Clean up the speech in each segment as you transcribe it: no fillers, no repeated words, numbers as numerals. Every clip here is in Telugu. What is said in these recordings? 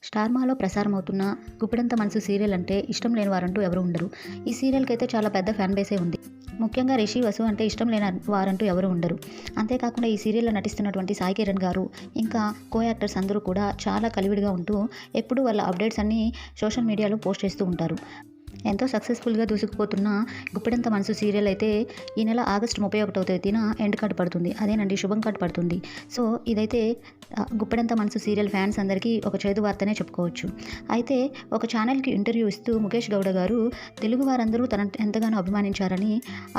స్టార్మాలో ప్రసారమవుతున్న 'గుప్పెడంత మనసు' సీరియల్ అంటే ఇష్టం లేని వారంటూ ఎవరు ఉండరు. ఈ సీరియల్‌కైతే చాలా పెద్ద ఫ్యాన్ బేసే ఉంది. ముఖ్యంగా రిషి, వసు అంటే ఇష్టం లేని వారంటూ ఎవరు ఉండరు. అంతేకాకుండా ఈ సీరియల్‌లో నటిస్తున్నటువంటి సాయి కిరణ్ గారు, ఇంకా కో యాక్టర్స్ అందరూ కూడా చాలా కలివిడిగా ఉంటూ ఎప్పుడూ వాళ్ళ అప్డేట్స్ అన్నీ సోషల్ మీడియాలో పోస్ట్ చేస్తూ ఉంటారు. ఎంతో సక్సెస్‌ఫుల్‌గా దూసుకుపోతున్న 'గుప్పెడంత మనసు' సీరియల్ అయితే ఈ నెల ఆగస్టు 31వ తేదీన ఎండ్ కార్డ్ పడుతుంది. అదేనండి, శుభం కార్డ్ పడుతుంది. సో ఇదైతే 'గుప్పెడంత మనసు' సీరియల్ ఫ్యాన్స్ అందరికీ ఒక చేదు వార్తనే చెప్పుకోవచ్చు. అయితే ఒక ఛానల్‌కి ఇంటర్వ్యూ ఇస్తూ ముఖేష్ గౌడ గారు తెలుగు వారందరూ తనను ఎంతగానో అభిమానించారని,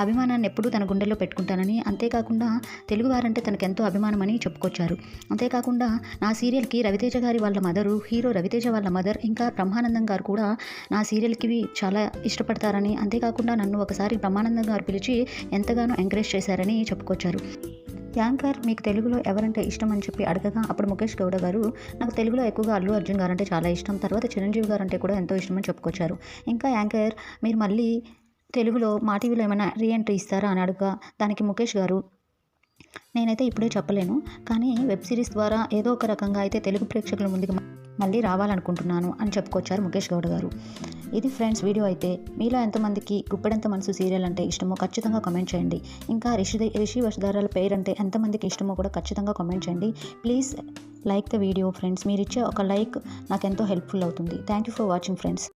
అభిమానాన్ని ఎప్పుడూ తన గుండెల్లో పెట్టుకుంటానని, అంతేకాకుండా తెలుగు వారంటే తనకెంతో అభిమానమని చెప్పుకొచ్చారు. అంతేకాకుండా నా సీరియల్‌కి రవితేజ గారి వాళ్ళ మదరు, హీరో రవితేజ వాళ్ళ మదర్, ఇంకా బ్రహ్మానందం గారు కూడా నా సీరియల్‌కి చాలా ఇష్టపడతారని, అంతేకాకుండా నన్ను ఒకసారి బ్రహ్మానందం గారు పిలిచి ఎంతగానో ఎంకరేజ్ చేశారని చెప్పుకొచ్చారు. యాంకర్ మీకు తెలుగులో ఎవరంటే ఇష్టం అని చెప్పి అడగగా అప్పుడు ముఖేష్ గౌడ గారు నాకు తెలుగులో ఎక్కువగా అల్లు అర్జున్ గారంటే చాలా ఇష్టం, తర్వాత చిరంజీవి గారంటే కూడా ఎంతో ఇష్టమని చెప్పుకొచ్చారు. ఇంకా యాంకర్ మీరు మళ్ళీ తెలుగులో మా టీవీలో ఏమైనా రీ ఎంట్రీ ఇస్తారా అని అడగగా దానికి ముఖేష్ గారు నేనైతే ఇప్పుడే చెప్పలేను, కానీ వెబ్ సిరీస్ ద్వారా ఏదో ఒక రకంగా అయితే తెలుగు ప్రేక్షకుల ముందుకు మళ్ళీ రావాలనుకుంటున్నాను అని చెప్పుకొచ్చారు ముఖేష్ గౌడ గారు. ఇది ఫ్రెండ్స్ వీడియో అయితే మీలో ఎంతమందికి 'గుప్పెడంత మనసు' సీరియల్ అంటే ఇష్టమో ఖచ్చితంగా కామెంట్ చేయండి. ఇంకా రిషి వసుధారాల పేరంటే ఎంతమందికి ఇష్టమో కూడా ఖచ్చితంగా కామెంట్ చేయండి. Please like the video friends. మీరు ఇచ్చే ఒక లైక్ నాకు ఎంతో హెల్ప్ఫుల్ అవుతుంది. Thank you for watching friends.